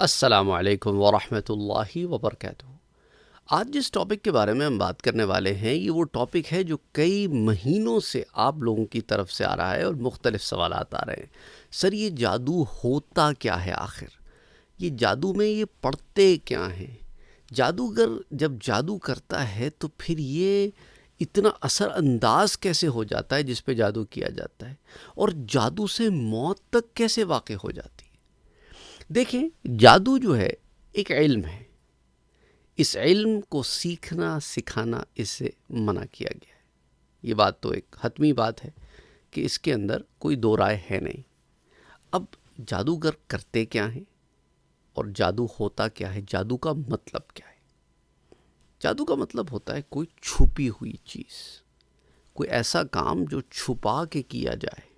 السلام علیکم ورحمۃ اللہ وبرکاتہ۔ آج جس ٹاپک کے بارے میں ہم بات کرنے والے ہیں یہ وہ ٹاپک ہے جو کئی مہینوں سے آپ لوگوں کی طرف سے آ رہا ہے اور مختلف سوالات آ رہے ہیں۔ سر یہ جادو ہوتا کیا ہے آخر؟ یہ جادو میں یہ پڑھتے کیا ہیں؟ جادوگر جب جادو کرتا ہے تو پھر یہ اتنا اثر انداز کیسے ہو جاتا ہے جس پہ جادو کیا جاتا ہے، اور جادو سے موت تک کیسے واقع ہو جاتی ہے؟ دیکھیں، جادو جو ہے ایک علم ہے، اس علم کو سیکھنا سکھانا اس سے منع کیا گیا ہے۔ یہ بات تو ایک حتمی بات ہے کہ اس کے اندر کوئی دو رائے ہے نہیں۔ اب جادوگر کرتے کیا ہیں اور جادو ہوتا کیا ہے؟ جادو کا مطلب کیا ہے؟ جادو کا مطلب ہوتا ہے کوئی چھپی ہوئی چیز، کوئی ایسا کام جو چھپا کے کیا جائے،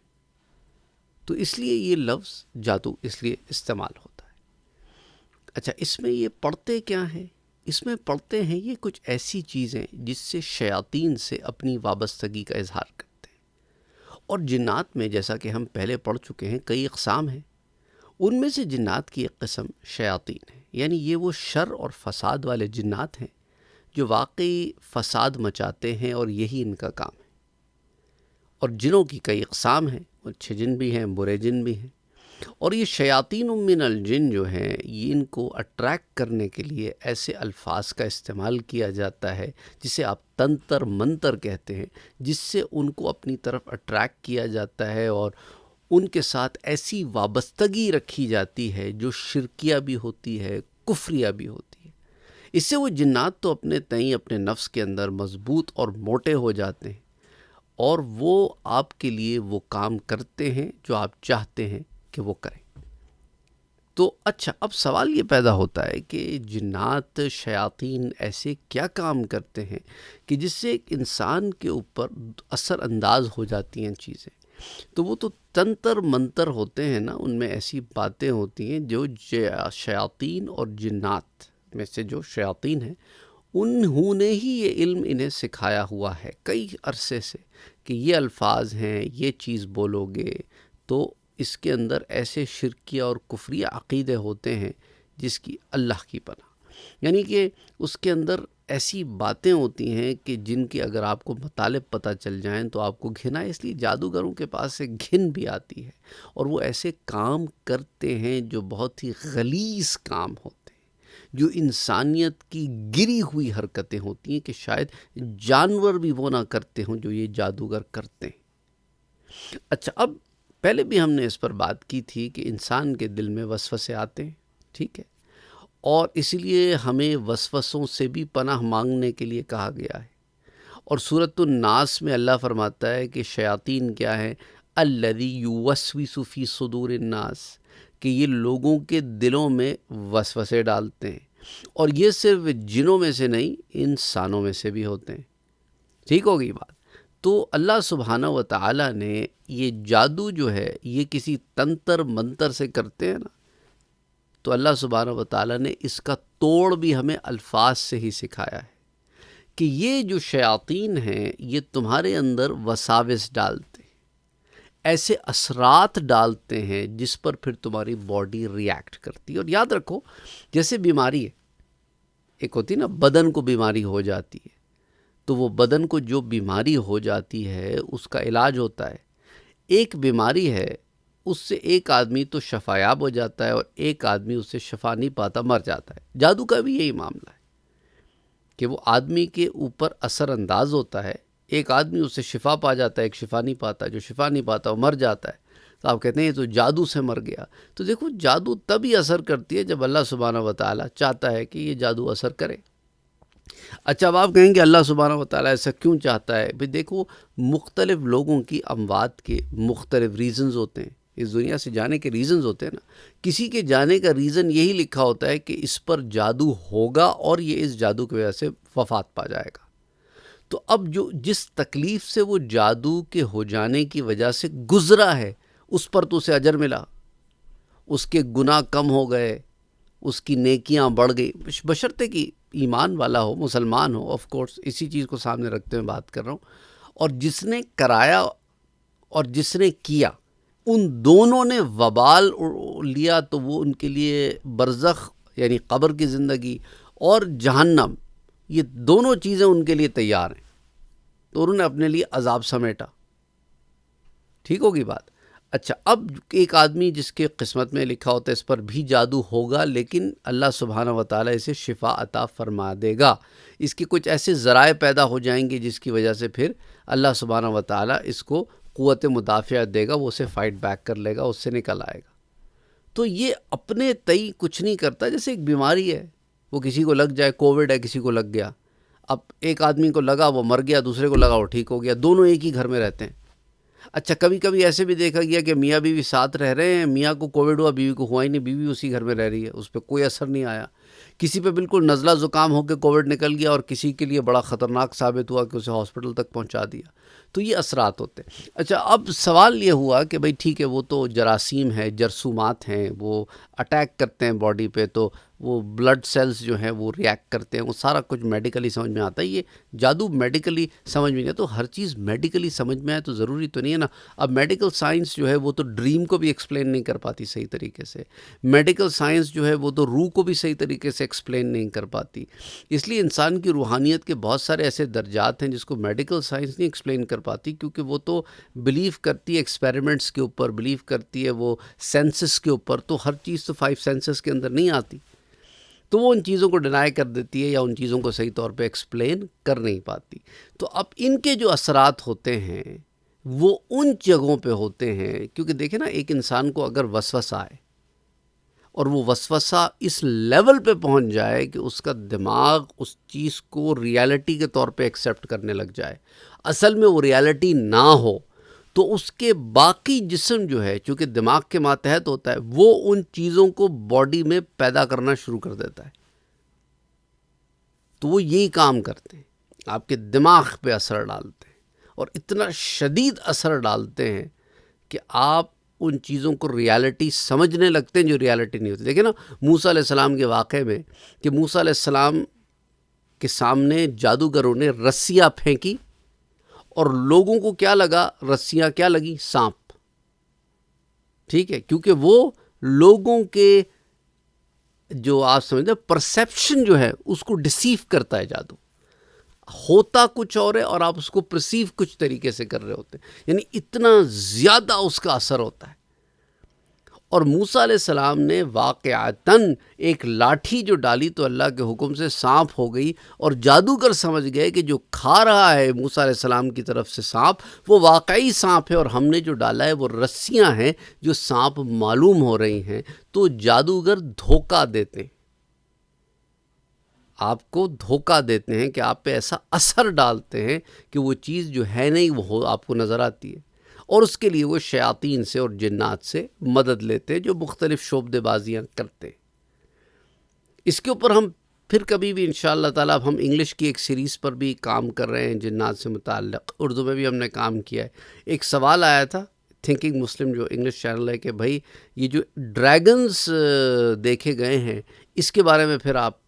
تو اس لیے یہ لفظ جادو اس لیے استعمال ہوتا ہے۔ اچھا، اس میں یہ پڑھتے کیا ہیں؟ اس میں پڑھتے ہیں یہ کچھ ایسی چیزیں جس سے شیاطین سے اپنی وابستگی کا اظہار کرتے ہیں، اور جنات میں جیسا کہ ہم پہلے پڑھ چکے ہیں کئی اقسام ہیں، ان میں سے جنات کی ایک قسم شیاطین ہے، یعنی یہ وہ شر اور فساد والے جنات ہیں جو واقعی فساد مچاتے ہیں اور یہی ان کا کام ہے۔ اور جنوں کی کئی اقسام ہیں، اچھے جن بھی ہیں، برے جن بھی ہیں، اور یہ شیاطین من الجن جو ہیں یہ ان کو اٹریکٹ کرنے کے لیے ایسے الفاظ کا استعمال کیا جاتا ہے جسے آپ تنتر منتر کہتے ہیں، جس سے ان کو اپنی طرف اٹریکٹ کیا جاتا ہے اور ان کے ساتھ ایسی وابستگی رکھی جاتی ہے جو شرکیہ بھی ہوتی ہے، کفریہ بھی ہوتی ہے۔ اس سے وہ جنات تو اپنے تئیں اپنے نفس کے اندر مضبوط اور موٹے ہو جاتے ہیں، اور وہ آپ کے لیے وہ کام کرتے ہیں جو آپ چاہتے ہیں کہ وہ کریں۔ تو اچھا، اب سوال یہ پیدا ہوتا ہے کہ جنات شیاطین ایسے کیا کام کرتے ہیں کہ جس سے ایک انسان کے اوپر اثر انداز ہو جاتی ہیں چیزیں؟ تو وہ تو تنتر منتر ہوتے ہیں نا، ان میں ایسی باتیں ہوتی ہیں جو شیاطین اور جنات میں سے جو شیاطین ہیں انہوں نے ہی یہ علم انہیں سکھایا ہوا ہے کئی عرصے سے کہ یہ الفاظ ہیں، یہ چیز بولو گے تو اس کے اندر ایسے شرکیہ اور کفریہ عقیدے ہوتے ہیں جس کی اللہ کی پناہ، یعنی کہ اس کے اندر ایسی باتیں ہوتی ہیں کہ جن کی اگر آپ کو مطالب پتہ چل جائیں تو آپ کو گھن آئے۔ اس لیے جادوگروں کے پاس سے گھن بھی آتی ہے، اور وہ ایسے کام کرتے ہیں جو بہت ہی غلیظ کام ہوتے ہیں، جو انسانیت کی گری ہوئی حرکتیں ہوتی ہیں کہ شاید جانور بھی وہ نہ کرتے ہوں جو یہ جادوگر کرتے ہیں۔ اچھا، اب پہلے بھی ہم نے اس پر بات کی تھی کہ انسان کے دل میں وسوسے آتے ہیں، ٹھیک ہے، اور اس لیے ہمیں وسوسوں سے بھی پناہ مانگنے کے لیے کہا گیا ہے۔ اور سورۃ الناس میں اللہ فرماتا ہے کہ شیاطین کیا ہے؟ الذی یوسوس فی صدور الناس، کہ یہ لوگوں کے دلوں میں وسوسے ڈالتے ہیں، اور یہ صرف جنوں میں سے نہیں، انسانوں میں سے بھی ہوتے ہیں۔ ٹھیک ہوگی بات؟ تو اللہ سبحانہ و تعالیٰ نے یہ جادو جو ہے یہ کسی تنتر منتر سے کرتے ہیں نا، تو اللہ سبحانہ و تعالیٰ نے اس کا توڑ بھی ہمیں الفاظ سے ہی سکھایا ہے کہ یہ جو شیاطین ہیں یہ تمہارے اندر وساوس ڈالتے ہیں، ایسے اثرات ڈالتے ہیں جس پر پھر تمہاری باڈی ریاکٹ کرتی ہے۔ اور یاد رکھو، جیسے بیماری ہے، ایک ہوتی نا بدن کو بیماری ہو جاتی ہے، تو وہ بدن کو جو بیماری ہو جاتی ہے اس کا علاج ہوتا ہے۔ ایک بیماری ہے، اس سے ایک آدمی تو شفا یاب ہو جاتا ہے اور ایک آدمی اس سے شفا نہیں پاتا، مر جاتا ہے۔ جادو کا بھی یہی معاملہ ہے کہ وہ آدمی کے اوپر اثر انداز ہوتا ہے، ایک آدمی اس سے شفا پا جاتا ہے، ایک شفا نہیں پاتا، جو شفا نہیں پاتا وہ مر جاتا ہے۔ تو آپ کہتے ہیں یہ تو جادو سے مر گیا۔ تو دیکھو، جادو تبھی اثر کرتی ہے جب اللہ سبحانہ و تعالیٰ چاہتا ہے کہ یہ جادو اثر کرے۔ اچھا، اب آپ کہیں گے اللہ سبحانہ و تعالیٰ ایسا کیوں چاہتا ہے؟ بھئی دیکھو، مختلف لوگوں کی اموات کے مختلف ریزنز ہوتے ہیں، اس دنیا سے جانے کے ریزنز ہوتے ہیں نا۔ کسی کے جانے کا ریزن یہی لکھا ہوتا ہے کہ اس پر جادو ہوگا اور یہ اس جادو کی وجہ سے وفات پا جائے گا۔ تو اب جو جس تکلیف سے وہ جادو کے ہو جانے کی وجہ سے گزرا ہے اس پر تو اسے اجر ملا، اس کے گناہ کم ہو گئے، اس کی نیکیاں بڑھ گئی، بشرطے کہ ایمان والا ہو، مسلمان ہو۔ آف کورس اسی چیز کو سامنے رکھتے ہوئے بات کر رہا ہوں۔ اور جس نے کرایا اور جس نے کیا، ان دونوں نے وبال لیا تو وہ ان کے لیے برزخ یعنی قبر کی زندگی اور جہنم، یہ دونوں چیزیں ان کے لیے تیار ہیں، تو انہوں نے اپنے لیے عذاب سمیٹا. ٹھیک ہوگی بات. اچھا، اب ایک آدمی جس کے قسمت میں لکھا ہوتا ہے اس پر بھی جادو ہوگا، لیکن اللہ سبحانہ و تعالیٰ اسے شفا عطا فرما دے گا. اس کے کچھ ایسے ذرائع پیدا ہو جائیں گے جس کی وجہ سے پھر اللہ سبحانہ و تعالیٰ اس کو قوت مدافعت دے گا، وہ اسے فائٹ بیک کر لے گا، اس سے نکل آئے گا. تو یہ اپنے تئی کچھ نہیں کرتا. جیسے ایک بیماری ہے، وہ کسی کو لگ جائے، کووڈ ہے کسی کو لگ گیا، اب ایک آدمی کو لگا وہ مر گیا، دوسرے کو لگا وہ ٹھیک ہو گیا، دونوں ایک ہی گھر میں رہتے ہیں. اچھا، کبھی کبھی ایسے بھی دیکھا گیا کہ میاں بیوی ساتھ رہ رہے ہیں، میاں کو کووڈ ہوا، بیوی کو ہوا ہی نہیں، بیوی اسی گھر میں رہ رہی ہے، اس پہ کوئی اثر نہیں آیا. کسی پہ بالکل نزلہ زکام ہو کے کووڈ نکل گیا، اور کسی کے لیے بڑا خطرناک ثابت ہوا کہ اسے ہاسپٹل تک پہنچا دیا. تو یہ اثرات ہوتے ہیں. اچھا، اب سوال یہ ہوا کہ بھئی ٹھیک ہے، وہ تو جراثیم ہے، جرثومات ہیں، وہ اٹیک کرتے ہیں باڈی پہ، تو وہ بلڈ سیلز جو ہیں وہ ریئیکٹ کرتے ہیں، وہ سارا کچھ میڈیکلی سمجھ میں آتا ہے. یہ جادو میڈیکلی سمجھ میں نہیں ہے، تو ہر چیز میڈیکلی سمجھ میں آئے تو ضروری تو نہیں ہے نا. اب میڈیکل سائنس جو ہے وہ تو ڈریم کو بھی ایکسپلین نہیں کر پاتی صحیح طریقے سے، میڈیکل سائنس جو ہے وہ تو روح کو بھی صحیح طریقے سے ایکسپلین نہیں کر پاتی. اس لیے انسان کی روحانیت کے بہت سارے ایسے درجات ہیں جس کو میڈیکل سائنس نہیں ایکسپلین کر پاتی، کیونکہ وہ تو بلیو کرتی ہے ایکسپیریمنٹس کے اوپر، بلیو کرتی ہے وہ سینسز کے اوپر، تو ہر چیز تو 5 سینسز کے اندر نہیں آتی، تو وہ ان چیزوں کو ڈینائی کر دیتی ہے یا ان چیزوں کو صحیح طور پہ ایکسپلین کر نہیں پاتی. تو اب ان کے جو اثرات ہوتے ہیں وہ ان جگہوں پہ ہوتے ہیں، کیونکہ دیکھیں نا، ایک انسان کو اگر وسوسہ آئے اور وہ وسوسہ اس لیول پہ پہنچ جائے کہ اس کا دماغ اس چیز کو ریالٹی کے طور پہ ایکسیپٹ کرنے لگ جائے، اصل میں وہ ریالٹی نہ ہو، تو اس کے باقی جسم جو ہے، چونکہ دماغ کے ماتحت ہوتا ہے، وہ ان چیزوں کو باڈی میں پیدا کرنا شروع کر دیتا ہے. تو وہ یہی کام کرتے ہیں، آپ کے دماغ پہ اثر ڈالتے ہیں، اور اتنا شدید اثر ڈالتے ہیں کہ آپ ان چیزوں کو ریالٹی سمجھنے لگتے ہیں جو ریالٹی نہیں ہوتی. دیکھیں نا، موسیٰ علیہ السلام کے واقعے میں کہ موسیٰ علیہ السلام کے سامنے جادوگروں نے رسیاں پھینکی، اور لوگوں کو کیا لگا؟ رسیاں کیا لگی؟ سانپ. ٹھیک ہے، کیونکہ وہ لوگوں کے جو آپ سمجھتے پرسیپشن جو ہے اس کو ڈسیو کرتا ہے. جادو ہوتا کچھ اور ہے اور آپ اس کو پرسیو کچھ طریقے سے کر رہے ہوتے ہیں، یعنی اتنا زیادہ اس کا اثر ہوتا ہے. اور موسیٰ علیہ السلام نے واقعتاً ایک لاٹھی جو ڈالی تو اللہ کے حکم سے سانپ ہو گئی، اور جادوگر سمجھ گئے کہ جو کھا رہا ہے موسیٰ علیہ السلام کی طرف سے سانپ وہ واقعی سانپ ہے، اور ہم نے جو ڈالا ہے وہ رسیاں ہیں جو سانپ معلوم ہو رہی ہیں. تو جادوگر دھوکہ دیتے ہیں، آپ کو دھوکہ دیتے ہیں کہ آپ پہ ایسا اثر ڈالتے ہیں کہ وہ چیز جو ہے نہیں وہ آپ کو نظر آتی ہے، اور اس کے لیے وہ شیاطین سے اور جنات سے مدد لیتے ہیں جو مختلف شعبدے بازیاں کرتے ہیں. اس کے اوپر ہم پھر کبھی بھی انشاءاللہ تعالیٰ، ہم انگلش کی ایک سیریز پر بھی کام کر رہے ہیں جنات سے متعلق، اردو میں بھی ہم نے کام کیا ہے. ایک سوال آیا تھا تھنکنگ مسلم جو انگلش چینل ہے کہ بھائی یہ جو ڈریگنز دیکھے گئے ہیں اس کے بارے میں پھر آپ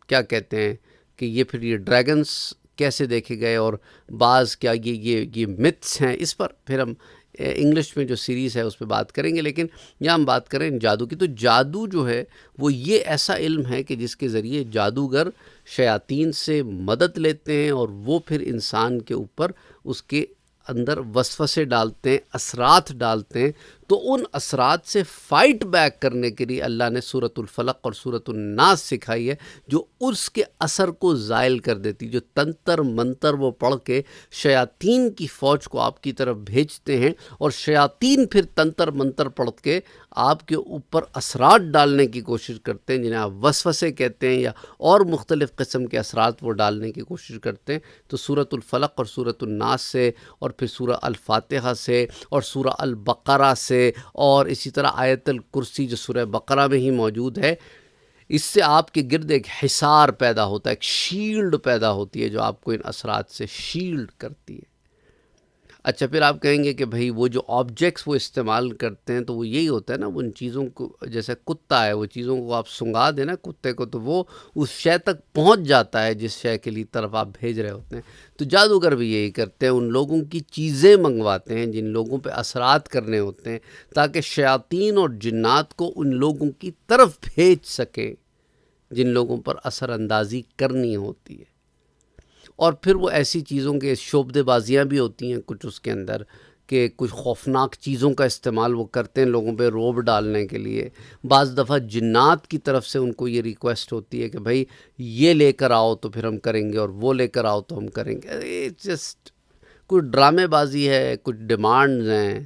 کیا کہتے ہیں کہ یہ پھر یہ ڈریگنز کیسے دیکھے گئے، اور بعض کیا یہ متھس ہیں. اس پر پھر ہم انگلش میں جو سیریز ہے اس پہ بات کریں گے، لیکن یہاں ہم بات کریں جادو کی. تو جادو جو ہے وہ یہ ایسا علم ہے کہ جس کے ذریعے جادوگر شیاطین سے مدد لیتے ہیں، اور وہ پھر انسان کے اوپر اس کے اندر وسوسے ڈالتے ہیں، اثرات ڈالتے ہیں. تو ان اثرات سے فائٹ بیک کرنے کے لیے اللہ نے سورۃ الفلق اور سورۃ الناس سکھائی ہے، جو اس کے اثر کو زائل کر دیتی، جو تنتر منتر وہ پڑھ کے شیاطین کی فوج کو آپ کی طرف بھیجتے ہیں، اور شیاطین پھر تنتر منتر پڑھ کے آپ کے اوپر اثرات ڈالنے کی کوشش کرتے ہیں، جنہیں آپ وسوسے کہتے ہیں، یا اور مختلف قسم کے اثرات وہ ڈالنے کی کوشش کرتے ہیں. تو سورۃ الفلق اور سورۃ الناس سے، اور پھر سورہ الفاتحہ سے، اور سورہ البقرہ سے، اور اسی طرح آیت الکرسی جو سورہ بقرہ میں ہی موجود ہے، اس سے آپ کے گرد ایک حصار پیدا ہوتا ہے، ایک شیلڈ پیدا ہوتی ہے جو آپ کو ان اثرات سے شیلڈ کرتی ہے. اچھا، پھر آپ کہیں گے کہ بھئی وہ جو آبجیکٹس وہ استعمال کرتے ہیں تو وہ یہی ہوتا ہے نا، وہ ان چیزوں کو، جیسے کتا ہے، وہ چیزوں کو آپ سنگا دیں نا کتے کو، تو وہ اس شے تک پہنچ جاتا ہے جس شے کے لیے طرف آپ بھیج رہے ہوتے ہیں۔ تو جادوگر بھی یہی کرتے ہیں، ان لوگوں کی چیزیں منگواتے ہیں جن لوگوں پہ اثرات کرنے ہوتے ہیں، تاکہ شیاطین اور جنات کو ان لوگوں کی طرف بھیج سکیں جن لوگوں پر اثر اندازی کرنی ہوتی ہے۔ اور پھر وہ ایسی چیزوں کے شعبدے بازیاں بھی ہوتی ہیں کچھ اس کے اندر، کہ کچھ خوفناک چیزوں کا استعمال وہ کرتے ہیں لوگوں پہ رعب ڈالنے کے لیے۔ بعض دفعہ جنات کی طرف سے ان کو یہ ریکویسٹ ہوتی ہے کہ بھائی یہ لے کر آؤ تو پھر ہم کریں گے، اور وہ لے کر آؤ تو ہم کریں گے۔ جسٹ کچھ ڈرامے بازی ہے، کچھ ڈیمانڈز ہیں۔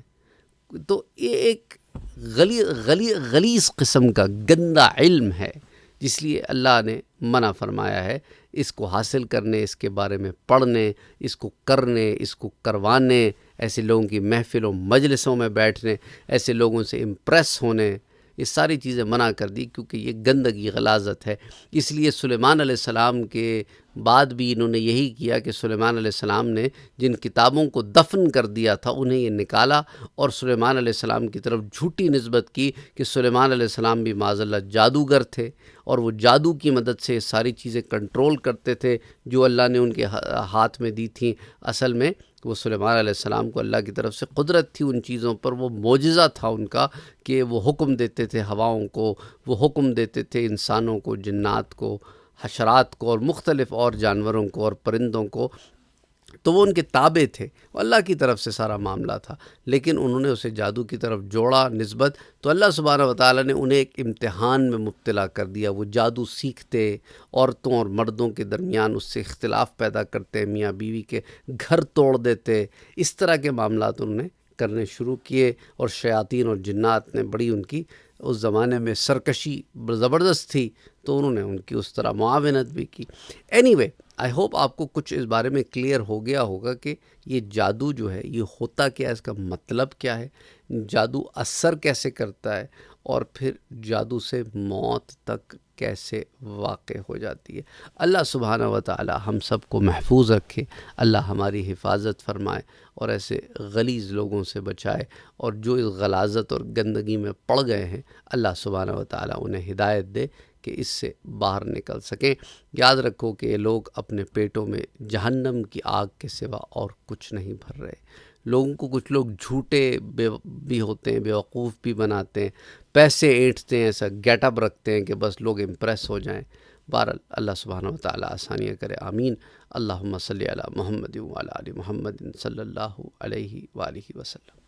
تو یہ ایک غلیظ قسم کا گندا علم ہے، جس لیے اللہ نے منع فرمایا ہے اس کو حاصل کرنے، اس کے بارے میں پڑھنے، اس کو کرنے، اس کو کروانے، ایسے لوگوں کی محفلوں مجلسوں میں بیٹھنے، ایسے لوگوں سے امپریس ہونے، یہ ساری چیزیں منع کر دی، کیونکہ یہ گندگی غلاظت ہے۔ اس لیے سلیمان علیہ السلام کے بعد بھی انہوں نے یہی کیا کہ سلیمان علیہ السلام نے جن کتابوں کو دفن کر دیا تھا انہیں یہ نکالا، اور سلیمان علیہ السلام کی طرف جھوٹی نسبت کی کہ سلیمان علیہ السلام بھی معاذ اللہ جادوگر تھے، اور وہ جادو کی مدد سے ساری چیزیں کنٹرول کرتے تھے جو اللہ نے ان کے ہاتھ میں دی تھیں۔ اصل میں وہ سلیمان علیہ السلام کو اللہ کی طرف سے قدرت تھی ان چیزوں پر، وہ معجزہ تھا ان کا کہ وہ حکم دیتے تھے ہواؤں کو، وہ حکم دیتے تھے انسانوں کو، جنات کو، حشرات کو، اور مختلف اور جانوروں کو اور پرندوں کو، تو وہ ان کے تابع تھے، وہ اللہ کی طرف سے سارا معاملہ تھا، لیکن انہوں نے اسے جادو کی طرف جوڑا نسبت، تو اللہ سبحانہ وتعالیٰ نے انہیں ایک امتحان میں مبتلا کر دیا۔ وہ جادو سیکھتے، عورتوں اور مردوں کے درمیان اس سے اختلاف پیدا کرتے، میاں بیوی کے گھر توڑ دیتے، اس طرح کے معاملات انہوں نے کرنے شروع کیے، اور شیاطین اور جنات نے بڑی ان کی اس زمانے میں سرکشی زبردست تھی، تو انہوں نے ان کی اس طرح معاونت بھی کی۔ اینی وے، آئی ہوپ آپ کو کچھ اس بارے میں کلیئر ہو گیا ہوگا کہ یہ جادو جو ہے یہ ہوتا کیا ہے، اس کا مطلب کیا ہے، جادو اثر کیسے کرتا ہے، اور پھر جادو سے موت تک کیسے واقع ہو جاتی ہے۔ اللہ سبحانہ و تعالی ہم سب کو محفوظ رکھے، اللہ ہماری حفاظت فرمائے، اور ایسے غلیظ لوگوں سے بچائے، اور جو اس غلاظت اور گندگی میں پڑ گئے ہیں اللہ سبحانہ و تعالی انہیں ہدایت دے کہ اس سے باہر نکل سکیں۔ یاد رکھو کہ یہ لوگ اپنے پیٹوں میں جہنم کی آگ کے سوا اور کچھ نہیں بھر رہے۔ لوگوں کو کچھ لوگ جھوٹے بھی ہوتے ہیں، بیوقوف بھی بناتے ہیں، پیسے اینٹتے ہیں، ایسا گیٹ اپ رکھتے ہیں کہ بس لوگ امپریس ہو جائیں۔ بہرحال اللہ سبحانہ و تعالی آسانیاں کرے، آمین۔ اللہم صلی علی محمد وعلی آل محمد صلی اللہ علیہ وآلہ وسلم۔